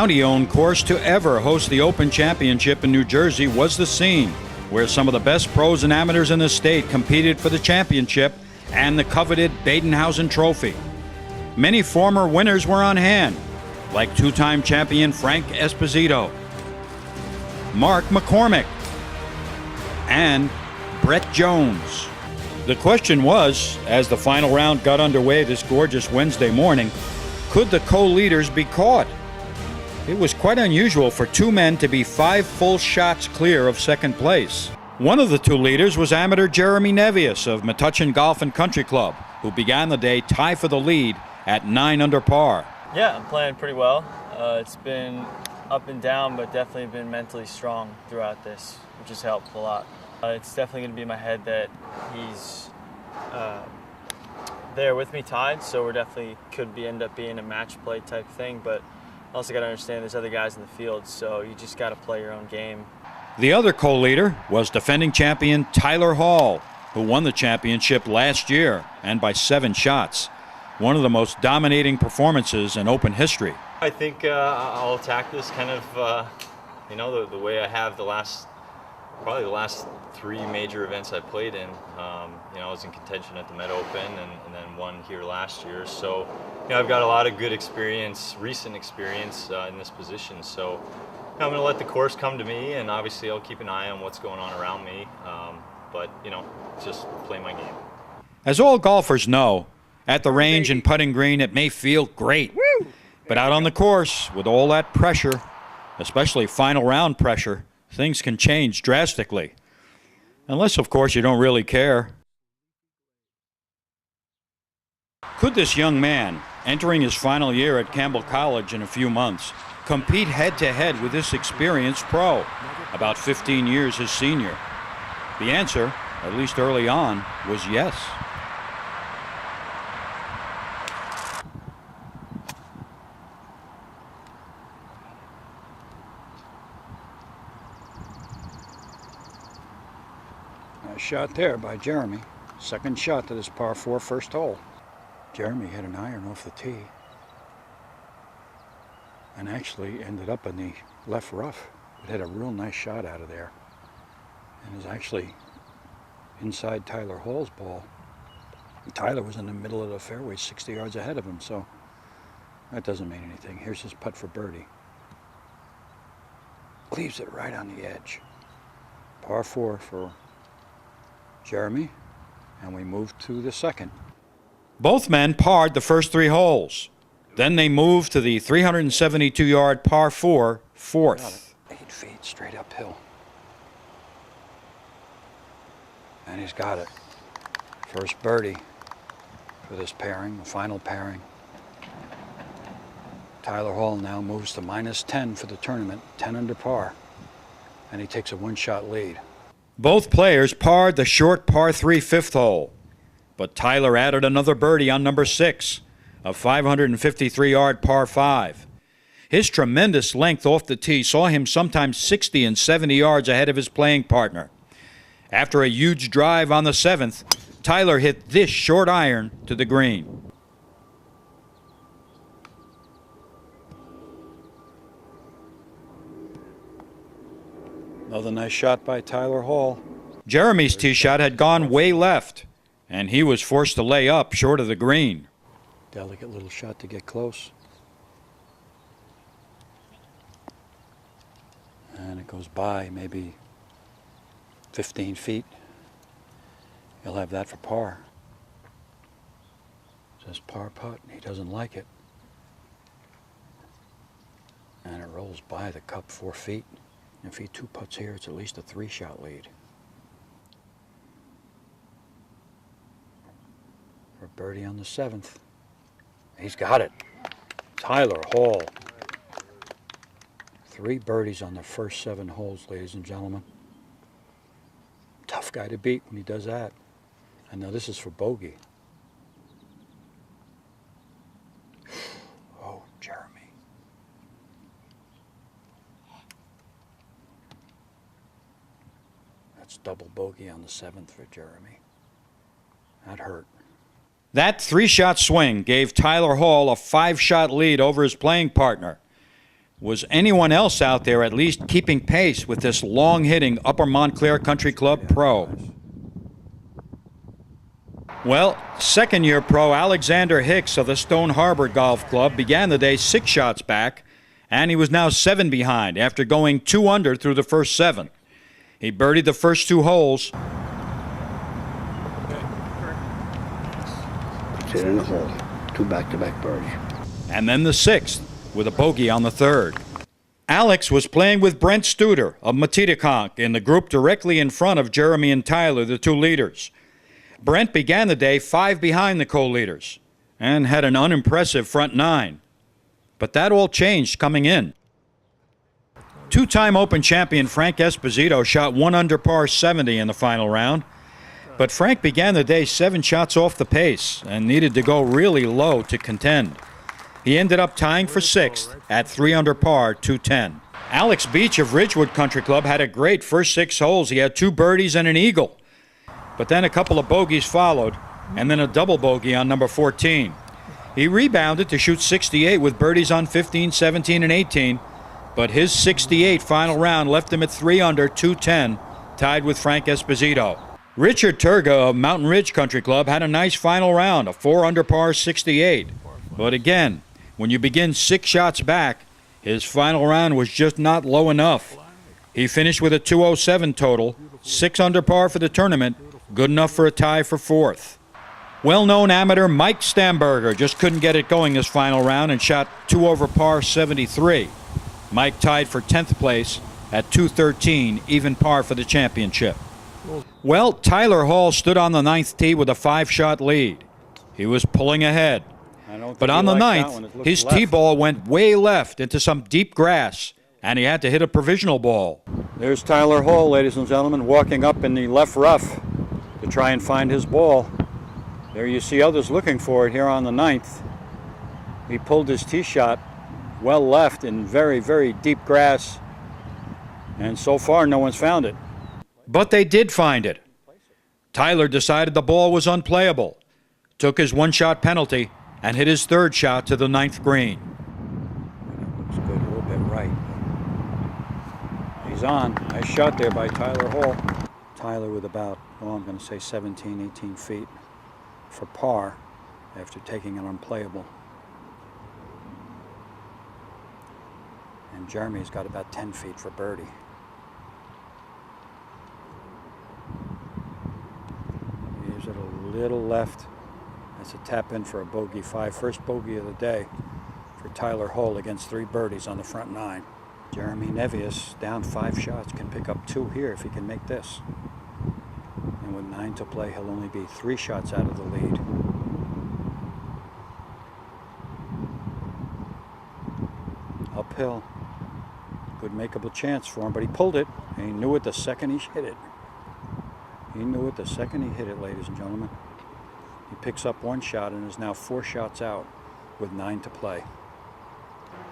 county-owned course to ever host the Open Championship in New Jersey was the scene where some of the best pros and amateurs in the state competed for the championship and the coveted Badenhausen Trophy. Many former winners were on hand, like two-time champion Frank Esposito, Mark McCormick, and Brett Jones. The question was, as the final round got underway this gorgeous Wednesday morning, could the co-leaders be caught? It was quite unusual for two men to be 5 full shots clear of second place. One of the two leaders was amateur Jeremy Nevius of Metuchen Golf and Country Club, who began the day tied for the lead at 9 under par. Yeah, I'm playing pretty well. It's been up and down, but definitely been mentally strong throughout this, which has helped a lot. It's definitely going to be in my head that he's there with me tied, so we're definitely end up being a match play type thing, but also got to understand there's other guys in the field, so you just got to play your own game. The other co-leader was defending champion Tyler Hall, who won the championship last year and by 7 shots. One of the most dominating performances in Open history. I think I'll attack this kind of, the way I have probably the last 3 major events I played in. I was in contention at the Met Open and then won here last year. So, I've got a lot of good experience, recent experience in this position. So, I'm going to let the course come to me, and obviously I'll keep an eye on what's going on around me. But just play my game. As all golfers know, at the range and putting green, it may feel great. But out on the course, with all that pressure, especially final round pressure, things can change drastically. Unless, of course, you don't really care. Could this young man, entering his final year at Campbell College in a few months, compete head-to-head with this experienced pro, about 15 years his senior? The answer, at least early on, was yes. Nice shot there by Jeremy. Second shot to this par 4 first hole. Jeremy hit an iron off the tee and actually ended up in the left rough. It had a real nice shot out of there and is actually inside Tyler Hall's ball. And Tyler was in the middle of the fairway, 60 yards ahead of him, so that doesn't mean anything. Here's his putt for birdie. Leaves it right on the edge. Par 4 for Jeremy, and we move to the second. Both men parred the first 3 holes. Then they moved to the 372-yard par 4 fourth. 8 feet straight uphill. And he's got it. First birdie for this pairing, the final pairing. Tyler Hall now moves to -10 for the tournament, 10 under par, and he takes a 1-shot lead. Both players parred the short par 3 fifth hole, but Tyler added another birdie on number 6, a 553-yard par 5. His tremendous length off the tee saw him sometimes 60 and 70 yards ahead of his playing partner. After a huge drive on the 7th, Tyler hit this short iron to the green. Another nice shot by Tyler Hall. Jeremy's tee shot had gone way left, and he was forced to lay up short of the green. Delicate little shot to get close. And it goes by maybe 15 feet. He'll have that for par. Says par putt. He doesn't like it. And it rolls by the cup 4 feet. If he 2 putts here, it's at least a 3-shot lead. For birdie on the 7th. He's got it. Tyler Hall. 3 birdies on the first 7 holes, ladies and gentlemen. Tough guy to beat when he does that. And now this is for bogey. Oh, Jeremy. That's double bogey on the 7th for Jeremy. That hurt. That 3-shot swing gave Tyler Hall a 5-shot lead over his playing partner. Was anyone else out there at least keeping pace with this long-hitting Upper Montclair Country Club pro? Well, second-year pro Alexander Hicks of the Stone Harbor Golf Club began the day 6 shots back, and he was now 7 behind after going 2 under through the first 7. He birdied the first 2 holes. Sit in the hole. 2 back-to-back birdies. And then the 6th with a bogey on the 3rd. Alex was playing with Brent Studer of Matitaconk in the group directly in front of Jeremy and Tyler, the 2 leaders. Brent began the day 5 behind the co-leaders and had an unimpressive front 9. But that all changed coming in. 2-time Open champion Frank Esposito shot 1 under par 70 in the final round. But Frank began the day 7 shots off the pace and needed to go really low to contend. He ended up tying for 6th at 3 under par 210. Alex Beach of Ridgewood Country Club had a great first 6 holes. He had 2 birdies and an eagle. But then a couple of bogeys followed, and then a double bogey on number 14. He rebounded to shoot 68 with birdies on 15, 17, and 18, but his 68 final round left him at 3 under 210, tied with Frank Esposito. Richard Turga of Mountain Ridge Country Club had a nice final round, a 4 under par 68. But again, when you begin 6 shots back, his final round was just not low enough. He finished with a 207 total, 6 under par for the tournament, good enough for a tie for 4th. Well-known amateur Mike Stamberger just couldn't get it going this final round and shot 2 over par 73. Mike tied for 10th place at 213, even par for the championship. Well, Tyler Hall stood on the 9th tee with a 5-shot lead. He was pulling ahead. But on the 9th, his tee ball went way left into some deep grass, and he had to hit a provisional ball. There's Tyler Hall, ladies and gentlemen, walking up in the left rough to try and find his ball. There you see others looking for it here on the 9th. He pulled his tee shot well left in very, very deep grass, and so far no one's found it. But they did find it. Tyler decided the ball was unplayable, took his 1-shot penalty, and hit his 3rd shot to the 9th green. Looks good, a little bit right. He's on. Nice shot there by Tyler Hall. Tyler with about, I'm going to say 17, 18 feet for par after taking an unplayable. And Jeremy's got about 10 feet for birdie. Here's it a little left. That's a tap in for a bogey 5. First bogey of the day for Tyler Hall against 3 birdies on the front 9. Jeremy Nevius, down 5 shots, can pick up 2 here if he can make this. And with 9 to play, he'll only be 3 shots out of the lead. Uphill. Good makeable chance for him, but he pulled it, and he knew it the second he hit it. He knew it the second he hit it, ladies and gentlemen. He picks up 1 shot and is now 4 shots out with 9 to play.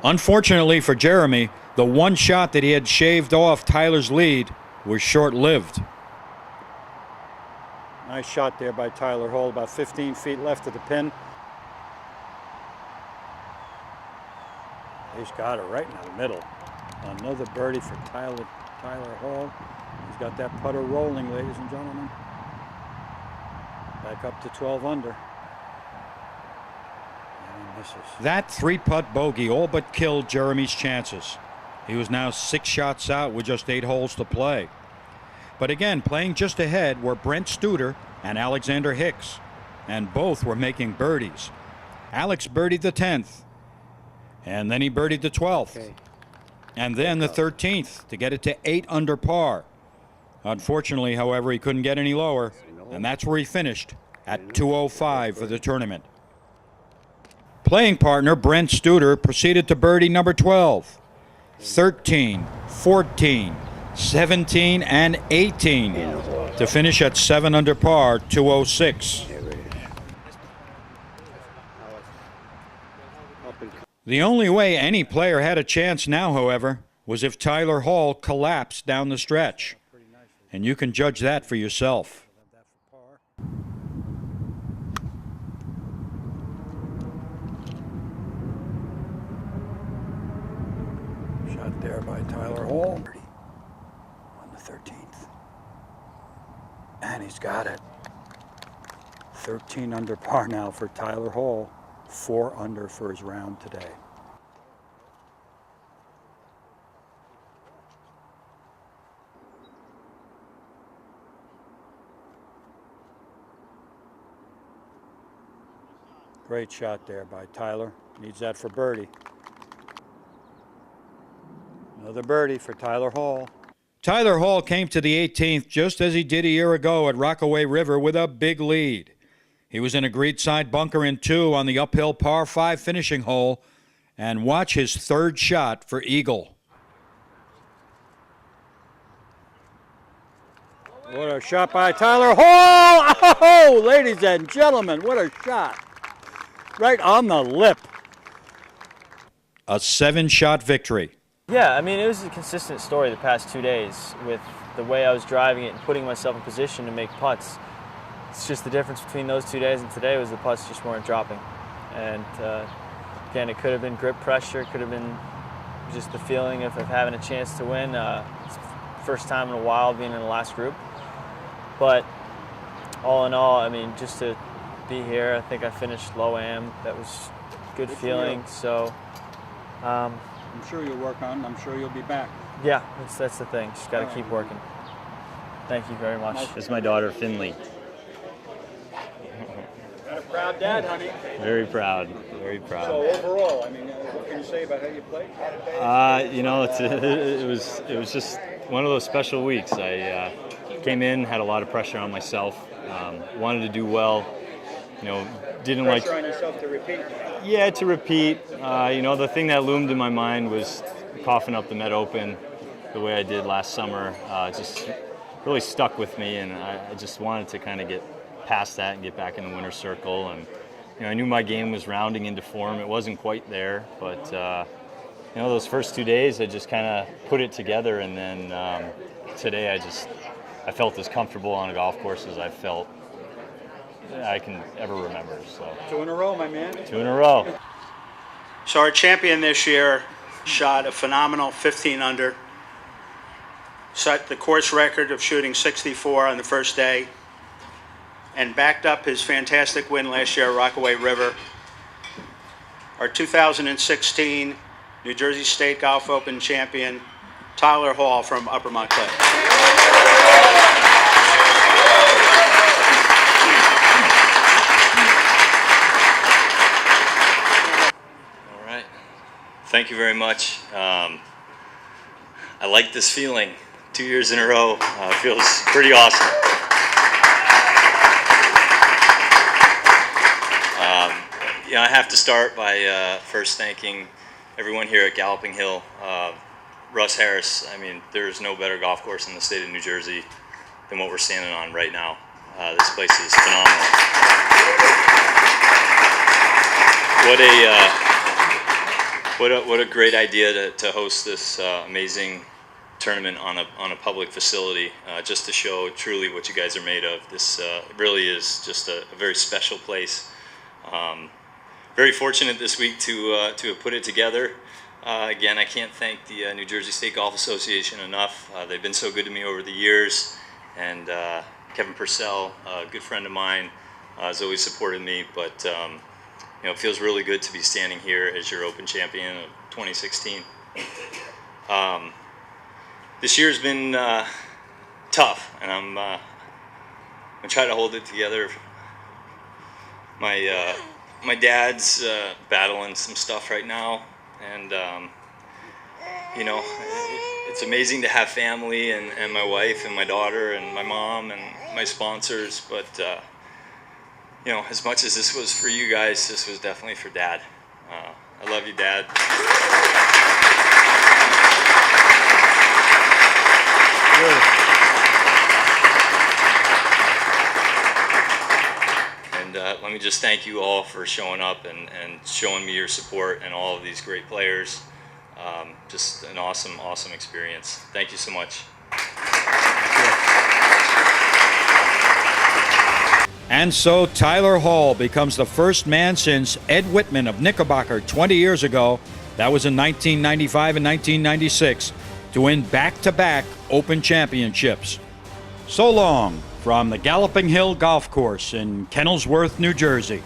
Unfortunately for Jeremy, the 1 shot that he had shaved off Tyler's lead was short-lived. Nice shot there by Tyler Hall, about 15 feet left of the pin. He's got it right in the middle. Another birdie for Tyler Hall. He's got that putter rolling, ladies and gentlemen. Back up to 12 under. And he misses. That 3-putt bogey all but killed Jeremy's chances. He was now 6 shots out with just 8 holes to play. But again, playing just ahead were Brent Studer and Alexander Hicks, and both were making birdies. Alex birdied the 10th, and then he birdied the 12th, and then the 13th to get it to 8 under par. Unfortunately, however, he couldn't get any lower, and that's where he finished at 205 for the tournament. Playing partner Brent Studer proceeded to birdie number 12, 13, 14, 17, and 18 to finish at 7 under par, 206. The only way any player had a chance now, however, was if Tyler Hall collapsed down the stretch. And you can judge that for yourself. hole on the 13th. And he's got it. 13 under par now for Tyler Hall. 4 under for his round today. Great shot there by Tyler. Needs that for birdie. Another birdie for Tyler Hall. Tyler Hall came to the 18th just as he did a year ago at Rockaway River with a big lead. He was in a great side bunker in 2 on the uphill par 5 finishing hole. And watch his 3rd shot for eagle. What a shot by Tyler Hall! Oh, ladies and gentlemen, what a shot. Right on the lip. A 7-shot victory. Yeah, I mean, it was a consistent story the past 2 days with the way I was driving it and putting myself in position to make putts. It's just the difference between those 2 days and today was the putts just weren't dropping. And again, it could have been grip pressure, it could have been just the feeling of having a chance to win. It's the first time in a while being in the last group. But all in all, I mean, just to be here, I think I finished low am. That was good feeling. So I'm sure you'll work on it. I'm sure you'll be back. yeah, that's the thing. Just got to keep working. Thank you very much. This is my daughter, Finley. Got a proud dad, honey. Very proud, very proud. So overall, I mean, what can you say about how you played? You know, it was just one of those special weeks. I came in, had a lot of pressure on myself, wanted to do well. You know, didn't like Pressure on yourself to repeat. Yeah, to repeat. You know, the thing that loomed in my mind was coughing up the Met Open the way I did last summer. Just really stuck with me, and I just wanted to kind of get past that and get back in the winner's circle. And you know, I knew my game was rounding into form. It wasn't quite there, but you know, those first 2 days I just kind of put it together, and then today I felt as comfortable on a golf course as I've felt I can ever remember. So 2 in a row, my man. 2 in a row. So our champion this year shot a phenomenal 15 under, set the course record of shooting 64 on the first day, and backed up his fantastic win last year at Rockaway River. Our 2016 New Jersey State Golf Open champion, Tyler Hall from Upper Montclair. Thank you very much. I like this feeling. 2 years in a row feels pretty awesome. You know, I have to start by first thanking everyone here at Galloping Hill. Russ Harris, I mean, there's no better golf course in the state of New Jersey than what we're standing on right now. This place is phenomenal. What a great idea to host this amazing tournament on a public facility, just to show truly what you guys are made of. This really is just a very special place. Very fortunate this week to have put it together. Again, I can't thank the New Jersey State Golf Association enough. They've been so good to me over the years, and Kevin Purcell, a good friend of mine, has always supported me. But you know, it feels really good to be standing here as your Open champion of 2016. This year's been tough, and I'm gonna try to hold it together. My dad's battling some stuff right now, and you know, it's amazing to have family and my wife and my daughter and my mom and my sponsors, but you know, as much as this was for you guys, this was definitely for Dad. I love you, Dad. And let me just thank you all for showing up and showing me your support and all of these great players. Just an awesome, awesome experience. Thank you so much. And so Tyler Hall becomes the first man since Ed Whitman of Knickerbocker 20 years ago, that was in 1995 and 1996, to win back-to-back Open championships. So long from the Galloping Hill Golf Course in Kennelsworth, New Jersey.